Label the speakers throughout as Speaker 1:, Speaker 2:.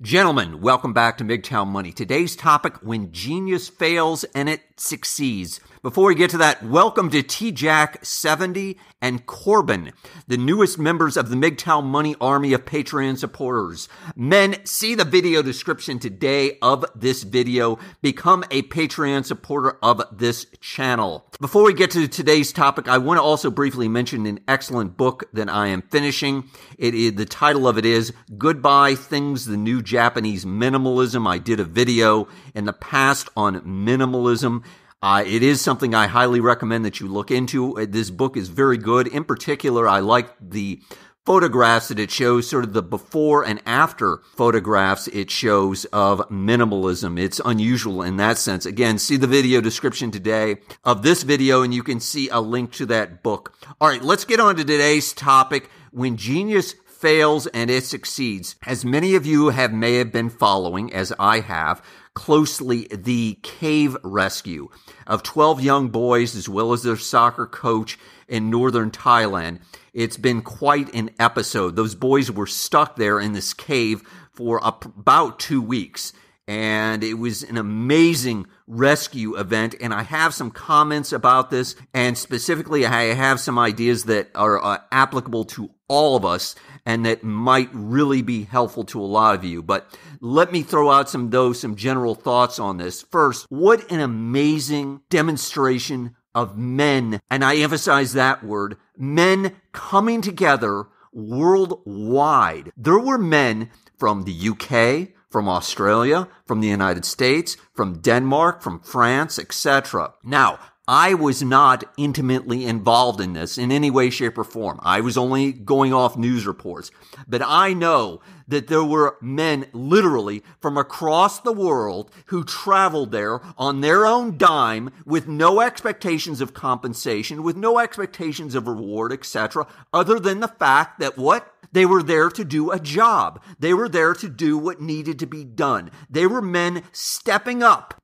Speaker 1: Gentlemen, welcome back to MGTOW Money. Today's topic, when genius fails and it succeeds. Before we get to that, welcome to T-Jack70 and Corbin, the newest members of the MGTOW Money Army of Patreon supporters. Men, see the video description today of this video. Become a Patreon supporter of this channel. Before we get to today's topic, I want to also briefly mention an excellent book that I am finishing. The title of it is Goodbye Things, the New Japanese Minimalism. I did a video in the past on minimalism. It is something I highly recommend that you look into. This book is very good. In particular, I like the photographs that it shows, sort of the before and after photographs it shows of minimalism. It's unusual in that sense. Again, see the video description today of this video and you can see a link to that book. All right, let's get on to today's topic, when genius fails and it succeeds. As many of you may have been following, as I have, closely the cave rescue of 12 young boys as well as their soccer coach in northern Thailand. It's been quite an episode. Those boys were stuck there in this cave for about 2 weeks. And it was an amazing rescue event, and I have some comments about this, and specifically I have some ideas that are applicable to all of us and that might really be helpful to a lot of you. But let me throw out some general thoughts on this. First, what an amazing demonstration of men, and I emphasize that word, men coming together worldwide. There were men from the UK, from Australia, from the United States, from Denmark, from France, etc. Now, I was not intimately involved in this in any way, shape, or form. I was only going off news reports. But I know that there were men literally from across the world who traveled there on their own dime with no expectations of compensation, with no expectations of reward, etc., other than the fact that what? They were there to do a job. They were there to do what needed to be done. They were men stepping up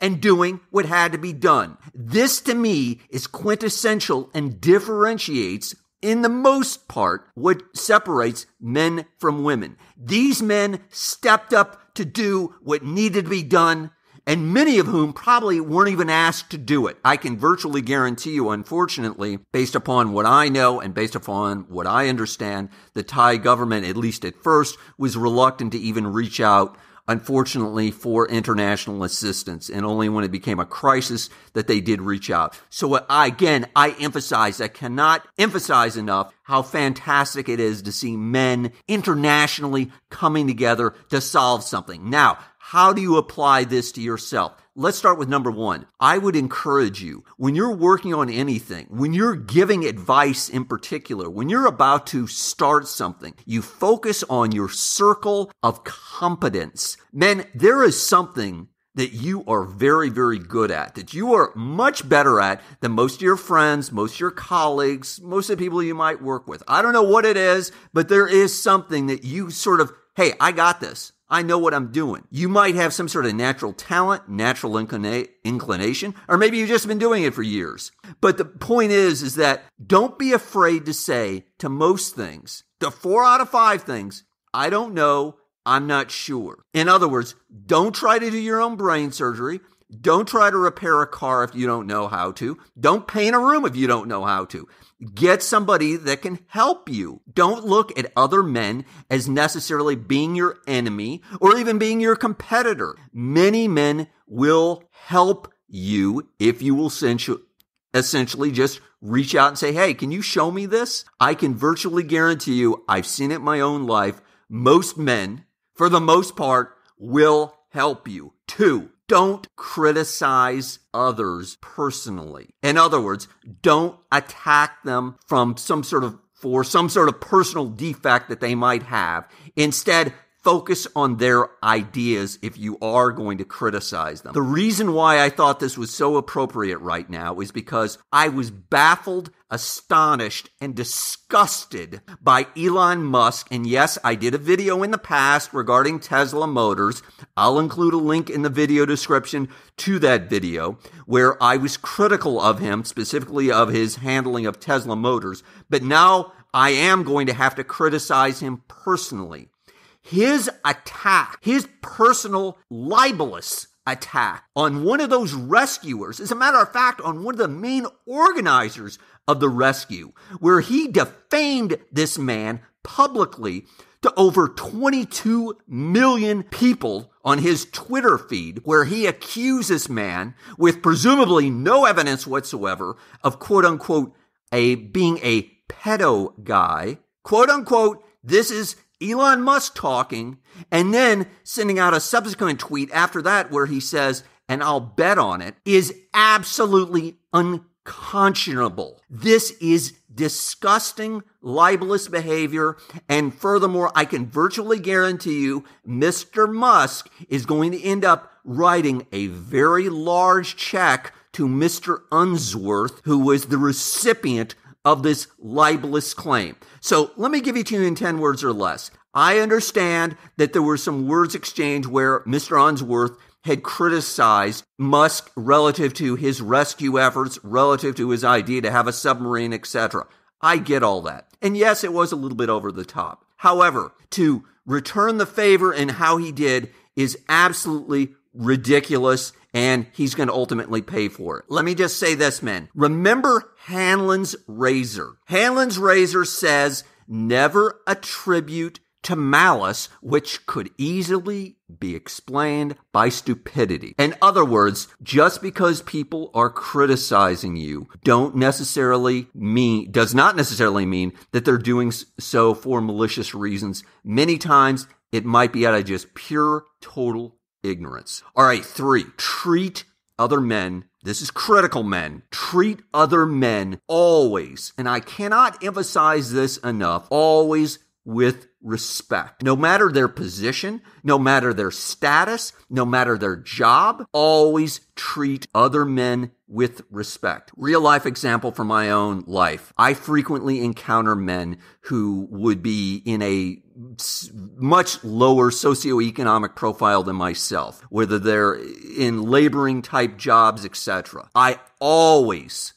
Speaker 1: and doing what had to be done. This, to me, is quintessential and differentiates, in the most part, what separates men from women. These men stepped up to do what needed to be done, and many of whom probably weren't even asked to do it. I can virtually guarantee you, unfortunately, based upon what I know and based upon what I understand, the Thai government, at least at first, was reluctant to even reach out, unfortunately, for international assistance, and only when it became a crisis that they did reach out. So I cannot emphasize enough how fantastic it is to see men internationally coming together to solve something. Now, how do you apply this to yourself? Let's start with number one. I would encourage you, when you're working on anything, when you're giving advice in particular, when you're about to start something, you focus on your circle of competence. Men, there is something that you are very, very good at, that you are much better at than most of your friends, most of your colleagues, most of the people you might work with. I don't know what it is, but there is something that you sort of, hey, I got this. I know what I'm doing. You might have some sort of natural talent, natural inclination, or maybe you've just been doing it for years. But the point is that don't be afraid to say to most things, to 4 out of 5 things, I don't know, I'm not sure. In other words, don't try to do your own brain surgery. Don't try to repair a car if you don't know how to. Don't paint a room if you don't know how to. Get somebody that can help you. Don't look at other men as necessarily being your enemy or even being your competitor. Many men will help you if you will essentially just reach out and say, hey, can you show me this? I can virtually guarantee you, I've seen it in my own life, most men, for the most part, will help you. 2, don't criticize others personally. In other words, don't attack them for some sort of personal defect that they might have. Instead, focus on their ideas if you are going to criticize them. The reason why I thought this was so appropriate right now is because I was baffled, astonished, and disgusted by Elon Musk. And yes, I did a video in the past regarding Tesla Motors. I'll include a link in the video description to that video where I was critical of him, specifically of his handling of Tesla Motors. But now I am going to have to criticize him personally. His attack, his personal libelous attack on one of those rescuers, as a matter of fact, on one of the main organizers of the rescue, where he defamed this man publicly to over 22 million people on his Twitter feed, where he accused this man, with presumably no evidence whatsoever, of quote unquote being a pedo guy. Quote unquote, this is Elon Musk talking, and then sending out a subsequent tweet after that where he says, and I'll bet on it, is absolutely unconscionable. This is disgusting, libelous behavior. And furthermore, I can virtually guarantee you, Mr. Musk is going to end up writing a very large check to Mr. Unsworth, who was the recipient of this libelous claim. So let me give it to you in 10 words or less. I understand that there were some words exchanged where Mr. Unsworth had criticized Musk relative to his rescue efforts, relative to his idea to have a submarine, etc. I get all that. And yes, it was a little bit over the top. However, to return the favor in how he did is absolutely ridiculous, and he's going to ultimately pay for it. Let me just say this, men. Remember Hanlon's razor. Hanlon's razor says, never attribute to malice, which could easily be explained by stupidity. In other words, just because people are criticizing you does not necessarily mean that they're doing so for malicious reasons. Many times it might be out of just pure, total ignorance. All right, 3, treat other men. This is critical, men. Treat other men always, and I cannot emphasize this enough, always with respect. No matter their position, no matter their status, no matter their job, always treat other men with respect. Real life example from my own life. I frequently encounter men who would be in a much lower socioeconomic profile than myself, whether they're in laboring type jobs, etc. I always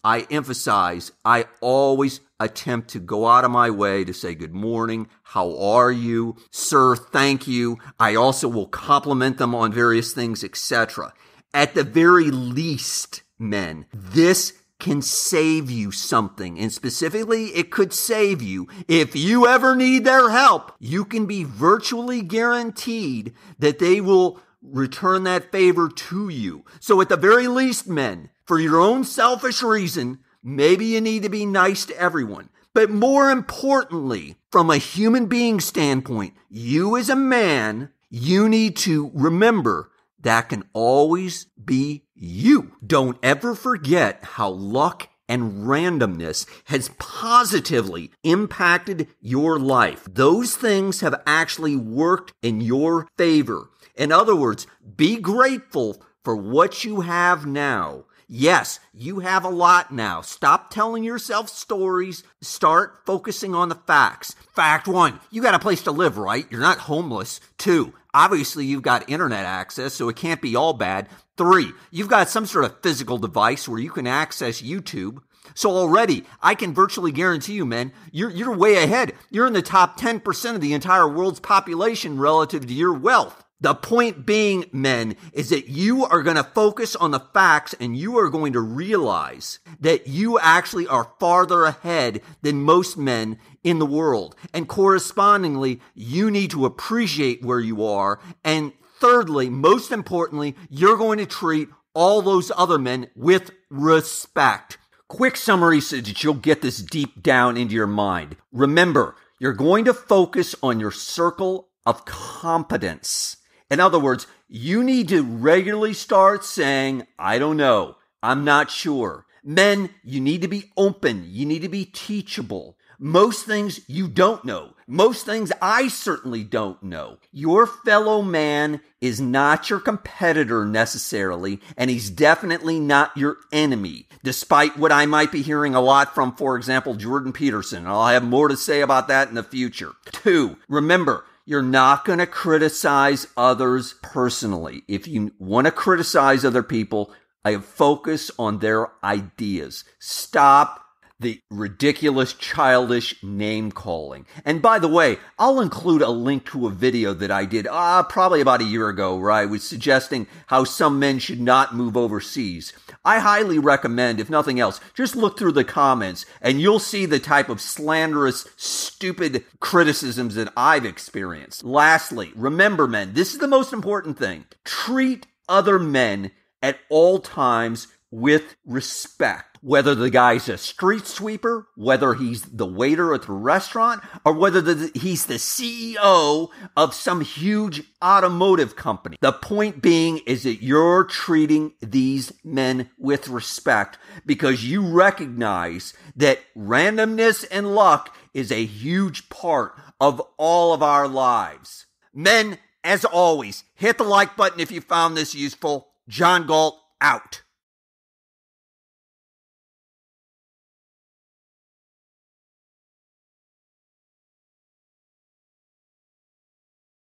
Speaker 1: attempt to go out of my way to say good morning, how are you, sir, thank you. I also will compliment them on various things, etc. At the very least, men, this can save you something. And specifically, it could save you. If you ever need their help, you can be virtually guaranteed that they will return that favor to you. So at the very least, men, for your own selfish reason, maybe you need to be nice to everyone. But more importantly, from a human being standpoint, you as a man, you need to remember that can always be you. Don't ever forget how luck and randomness has positively impacted your life. Those things have actually worked in your favor. In other words, be grateful for what you have now. Yes, you have a lot now. Stop telling yourself stories. Start focusing on the facts. Fact 1, you got a place to live, right? You're not homeless. 2, obviously you've got internet access, so it can't be all bad. 3, you've got some sort of physical device where you can access YouTube. So already, I can virtually guarantee you, men, you're way ahead. You're in the top 10% of the entire world's population relative to your wealth. The point being, men, is that you are going to focus on the facts, and you are going to realize that you actually are farther ahead than most men in the world. And correspondingly, you need to appreciate where you are. And thirdly, most importantly, you're going to treat all those other men with respect. Quick summary so that you'll get this deep down into your mind. Remember, you're going to focus on your circle of competence. In other words, you need to regularly start saying, I don't know, I'm not sure. Men, you need to be open. You need to be teachable. Most things you don't know. Most things I certainly don't know. Your fellow man is not your competitor necessarily, and he's definitely not your enemy, despite what I might be hearing a lot from, for example, Jordan Peterson. I'll have more to say about that in the future. 2, remember, you're not going to criticize others personally. If you want to criticize other people, I focus on their ideas. Stop the ridiculous, childish name calling. And by the way, I'll include a link to a video that I did probably about a year ago where I was suggesting how some men should not move overseas. I highly recommend, if nothing else, just look through the comments and you'll see the type of slanderous, stupid criticisms that I've experienced. Lastly, remember, men, this is the most important thing. Treat other men at all times with respect. Whether the guy's a street sweeper, whether he's the waiter at the restaurant, or whether he's the CEO of some huge automotive company. The point being is that you're treating these men with respect because you recognize that randomness and luck is a huge part of all of our lives. Men, as always, hit the like button if you found this useful. John Galt, out.